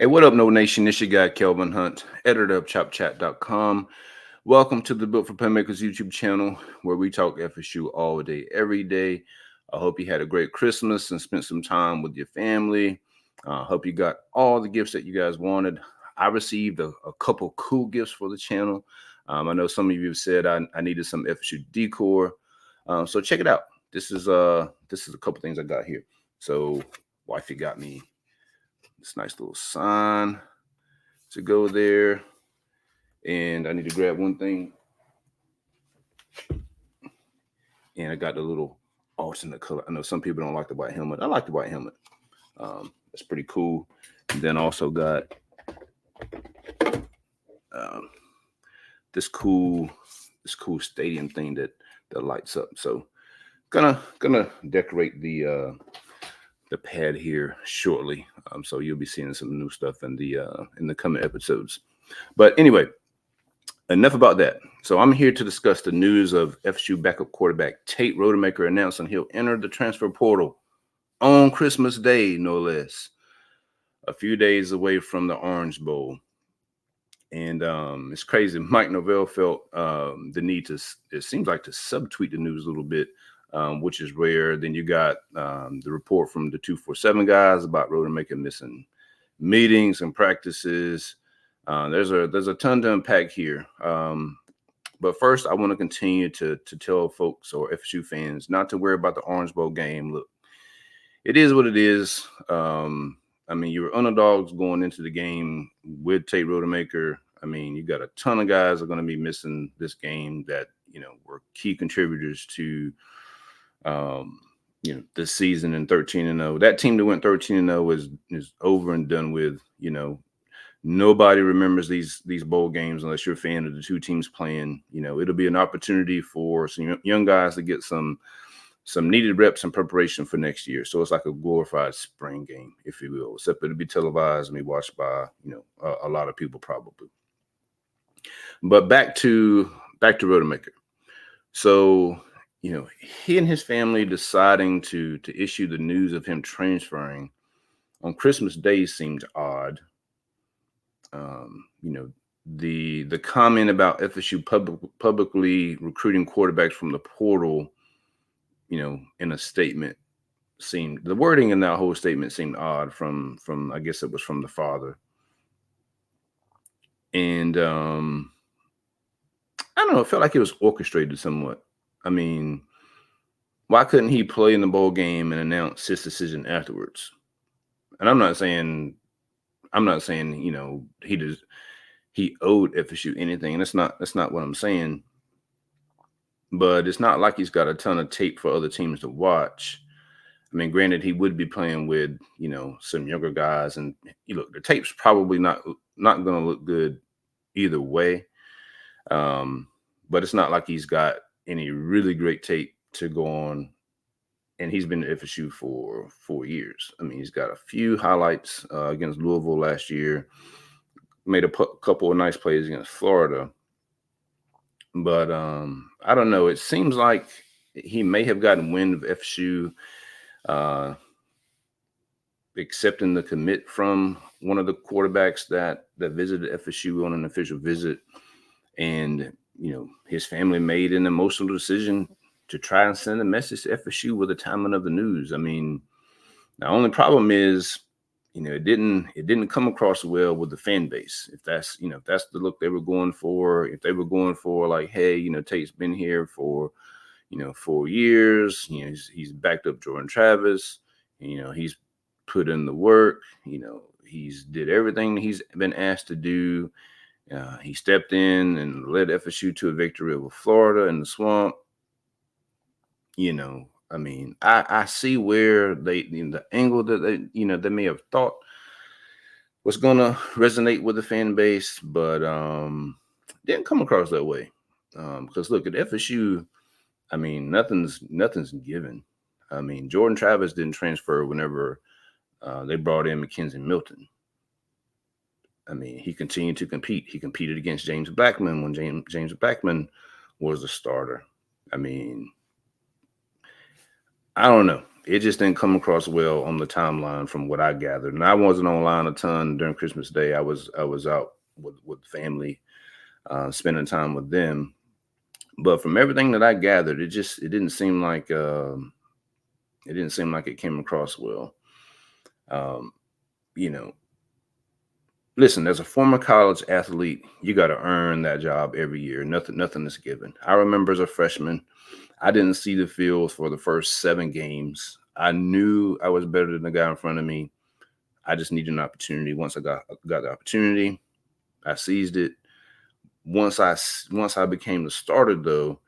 Hey, what up, No Nation? This your guy, Kelvin Hunt, editor of ChopChat.com. Welcome to the Built for Playmakers YouTube channel, where we talk FSU all day, every day. I hope you had a great Christmas and spent some time with your family. I hope you got all the gifts that you guys wanted. I received a couple cool gifts for the channel. I know some of you have said I needed some FSU decor. So check it out. This is a couple things I got here. So wifey got me this nice little sign to go there. And I need to grab one thing. And I got the little alternate color. I know some people don't like the white helmet. I like the white helmet. That's pretty cool. And then also got um, this cool stadium thing that lights up. So gonna decorate the pad here shortly. So you'll be seeing some new stuff in the coming episodes. But anyway, enough about that. So I'm here to discuss the news of FSU backup quarterback Tate Rodemaker announcing he'll enter the transfer portal on Christmas Day, no less, a few days away from the Orange Bowl. And it's crazy. Mike Novell felt the need to, it seems like, to subtweet the news a little bit, which is rare. Then you got the report from the 247 guys about Rodemaker missing meetings and practices. There's a ton to unpack here. But first, I want to continue to tell folks or FSU fans not to worry about the Orange Bowl game. Look, it is what it is. I mean, you were underdogs going into the game with Tate Rodemaker. I mean, you got a ton of guys that are going to be missing this game that, were key contributors to, this season in 13-0. That team that went 13-0 is over and done with. Nobody remembers these bowl games unless you're a fan of the two teams playing. It'll be an opportunity for some young guys to get some needed reps and preparation for next year. So it's like a glorified spring game, if you will, except it'll be televised and be watched by, a lot of people probably. But back to Rodemaker. So, he and his family deciding to issue the news of him transferring on Christmas Day seemed odd. The comment about FSU publicly recruiting quarterbacks from the portal, in a statement the wording in that whole statement seemed odd from I guess it was from the father. And I don't know, it felt like it was orchestrated somewhat. I mean, why couldn't he play in the bowl game and announce his decision afterwards? And I'm not saying, he owed FSU anything. And that's not what I'm saying. But it's not like he's got a ton of tape for other teams to watch. I mean, granted, he would be playing with, some younger guys, and look, the tape's probably not going to look good either way. But it's not like he's got any really great tape to go on. And he's been at FSU for 4 years. I mean, he's got a few highlights against Louisville last year, made a couple of nice plays against Florida. But I don't know. It seems like he may have gotten wind of FSU accepting the commit from one of the quarterbacks that visited FSU on an official visit. And, his family made an emotional decision to try and send a message to FSU with the timing of the news. I mean, the only problem is, it didn't come across well with the fan base. If that's the look they were going for, if they were going for like, hey, Tate's been here for, 4 years, he's backed up Jordan Travis, he's put in the work, he's did everything he's been asked to do. He stepped in and led FSU to a victory over Florida in the swamp. I mean, I see where the angle that they may have thought was going to resonate with the fan base, but didn't come across that way. Because look, at FSU, I mean, nothing's given. I mean, Jordan Travis didn't transfer whenever they brought in Mackenzie Milton. I mean, he continued to compete. He competed against James Blackman when James Blackman was a starter. I mean, I don't know. It just didn't come across well on the timeline from what I gathered. And I wasn't online a ton during Christmas Day. I was out with family, spending time with them. But from everything that I gathered, it didn't seem like it came across well. Um, you know, listen, as a former college athlete, you got to earn that job every year. Nothing is given. I remember as a freshman, I didn't see the field for the first 7 games. I knew I was better than the guy in front of me. I just needed an opportunity. Once I got the opportunity, I seized it. Once I became the starter, though,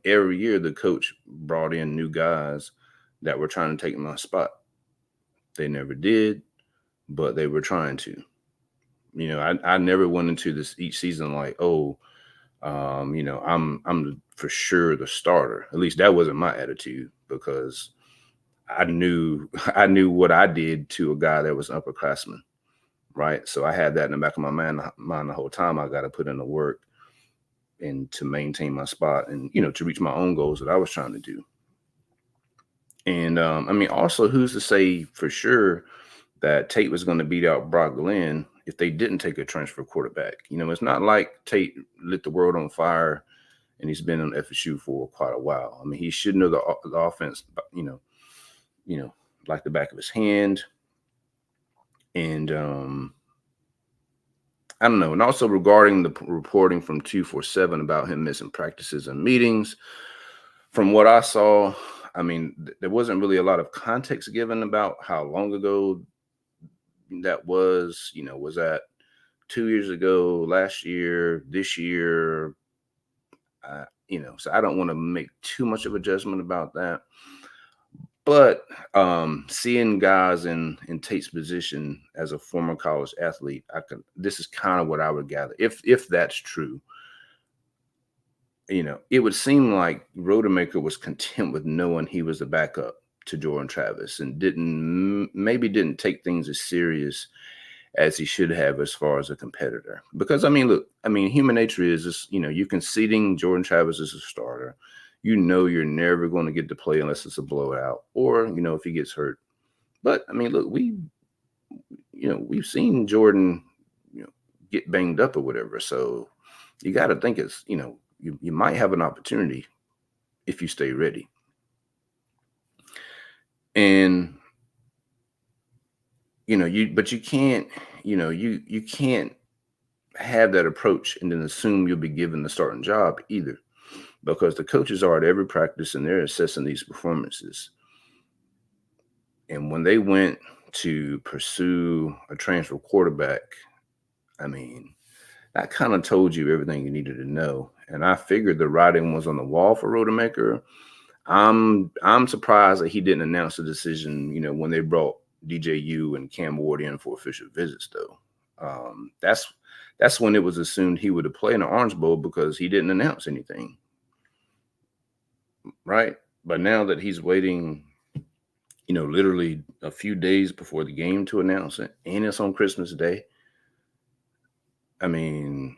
every year the coach brought in new guys that were trying to take my spot. They never did, but they were trying to. I never went into this each season like, oh, I'm for sure the starter. At least that wasn't my attitude, because I knew I knew what I did to a guy that was an upperclassman, right? So I had that in the back of my mind the whole time. I got to put in the work and to maintain my spot, and to reach my own goals that I was trying to do. And I mean, also, who's to say for sure that Tate was going to beat out Brock Glenn if they didn't take a transfer quarterback? It's not like Tate lit the world on fire and he's been on FSU for quite a while. I mean, he should know the offense, like the back of his hand. And I don't know. And also regarding the reporting from 247 about him missing practices and meetings, from what I saw, I mean, there wasn't really a lot of context given about how long ago that was. Was that 2 years ago, last year, this year? So I don't want to make too much of a judgment about that. But seeing guys in Tate's position as a former college athlete, this is kind of what I would gather. If that's true, it would seem like Rodemaker was content with knowing he was the backup to Jordan Travis and didn't take things as serious as he should have as far as a competitor. Because human nature is just, you're conceding Jordan Travis as a starter. You're never going to get to play unless it's a blowout, or if he gets hurt. But we've seen Jordan get banged up or whatever. So you got to think it's you might have an opportunity if you stay ready. And but you can't you can't have that approach and then assume you'll be given the starting job either, because the coaches are at every practice and they're assessing these performances. And when they went to pursue a transfer quarterback, I mean, that kind of told you everything you needed to know. And I figured the writing was on the wall for Rodemaker. I'm surprised that he didn't announce the decision, when they brought DJU and Cam Ward in for official visits, though. That's when it was assumed he would have played in the Orange Bowl, because he didn't announce anything. Right. But now that he's waiting, literally a few days before the game to announce it, and it's on Christmas Day, I mean,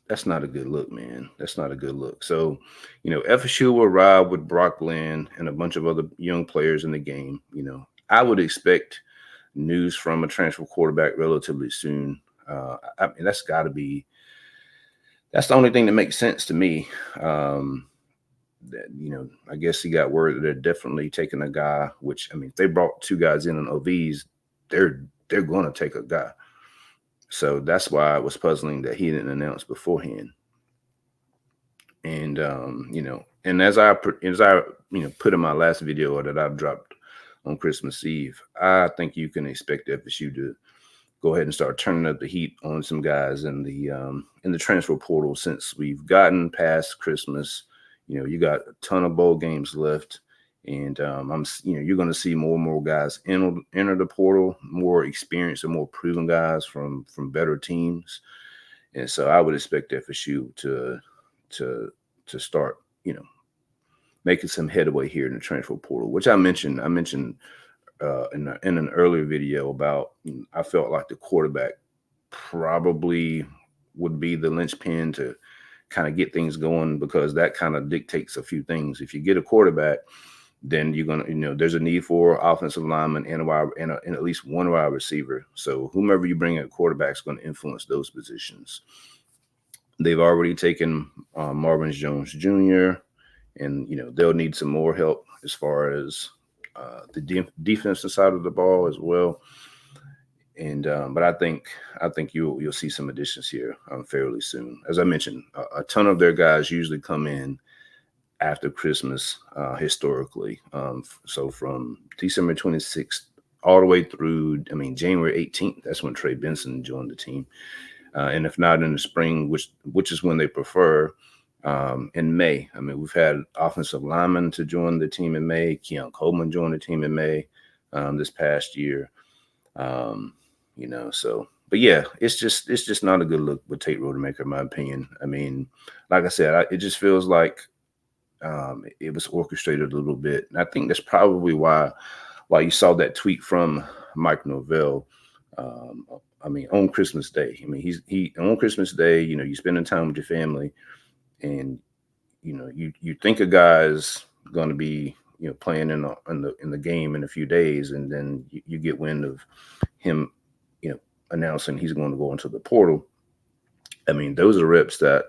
that's not a good look, man. That's not a good look. So, FSU will ride with Brock Glenn and a bunch of other young players in the game. I would expect news from a transfer quarterback relatively soon. I mean, that's the only thing that makes sense to me. That, I guess he got word that they're definitely taking a guy, which, I mean, if they brought 2 guys in on OVs, they're going to take a guy. So that's why it was puzzling that he didn't announce beforehand. And and as I put in my last video that I dropped on Christmas Eve, I think you can expect FSU to go ahead and start turning up the heat on some guys in the transfer portal, since we've gotten past Christmas. You got a ton of bowl games left, and you're going to see more and more guys enter the portal, more experienced and more proven guys from better teams. And so I would expect FSU to start, making some headway here in the transfer portal, which I mentioned in an earlier video about, I felt like the quarterback probably would be the linchpin to kind of get things going, because that kind of dictates a few things. If you get a quarterback then you're gonna, there's a need for offensive lineman and a wide and at least one wide receiver. So whomever you bring at quarterback is going to influence those positions. They've already taken Marvin Jones Jr. and they'll need some more help as far as the defensive side of the ball as well. And but I think you'll see some additions here fairly soon. As I mentioned, a ton of their guys usually come in after Christmas historically. So from December 26th all the way through, January 18th, that's when Trey Benson joined the team. And if not in the spring, which is when they prefer, in May. We've had offensive linemen to join the team in May. Keon Coleman joined the team in May this past year. But yeah, it's just not a good look with Tate Rodemaker, in my opinion. Like I said, it just feels like it was orchestrated a little bit. And I think that's probably why you saw that tweet from Mike Norvell. On Christmas Day. He on Christmas Day, you spending time with your family, and you think a guy's going to be playing in the game in a few days, and then you get wind of him announcing he's going to go into the portal. Those are reps that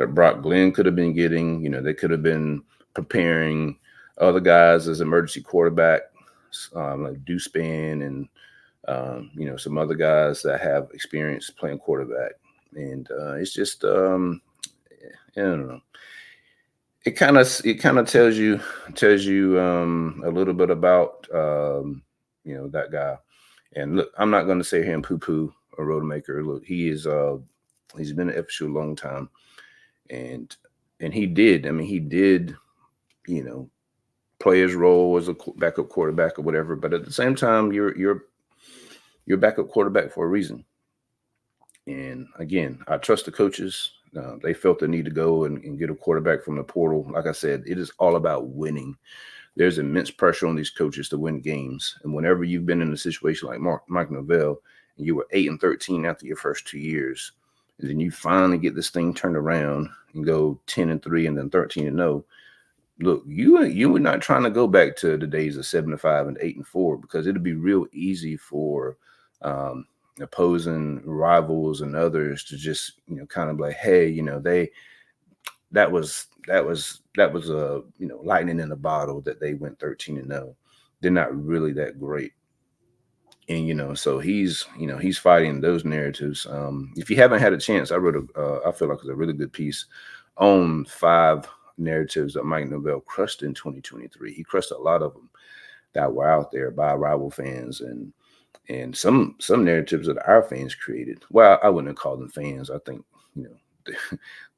Brock Glenn could have been getting. They could have been preparing other guys as emergency quarterback, like Dewspan and some other guys that have experience playing quarterback. And it's just I don't know. It kind of tells you a little bit about that guy. And look, I'm not going to say here and poo-poo a Rodemaker. Look, he's been at FSU a long time, and he did. He did, play his role as a backup quarterback or whatever. But at the same time, you're backup quarterback for a reason. And again, I trust the coaches. They felt the need to go and get a quarterback from the portal. Like I said, it is all about winning. There's immense pressure on these coaches to win games. And whenever you've been in a situation like Mike Norvell, and you were 8-13 after your first 2 years, and then you finally get this thing turned around and go 10-3 and then 13-0. Look, you were not trying to go back to the days of 7-5 and 8-4, because it'd be real easy for opposing rivals and others to just kind of like, hey, that was a lightning in a bottle that they went 13-0. They're not really that great. And so he's fighting those narratives. If you haven't had a chance, I wrote I feel like it's a really good piece on 5 narratives that Mike Norvell crushed in 2023. He crushed a lot of them that were out there by rival fans and some narratives that our fans created. Well, I wouldn't call them fans. I think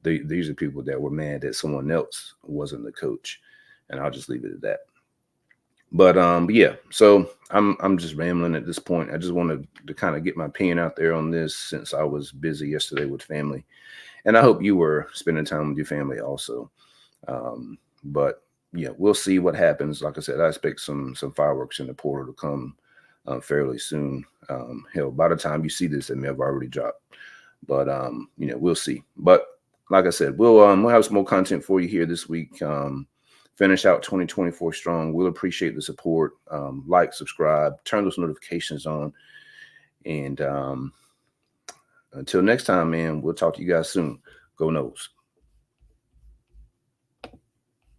these are people that were mad that someone else wasn't the coach, and I'll just leave it at that. But yeah, so I'm just rambling at this point. I just wanted to kind of get my opinion out there on this, since I was busy yesterday with family, and I hope you were spending time with your family also. But yeah, we'll see what happens. Like I said, I expect some fireworks in the portal to come fairly soon. Hell, by the time you see this, it may have already dropped. But we'll see. But like I said, we'll have some more content for you here this week. Finish out 2024 strong. We'll appreciate the support. Like, subscribe, turn those notifications on. And until next time, man, we'll talk to you guys soon. Go Noles.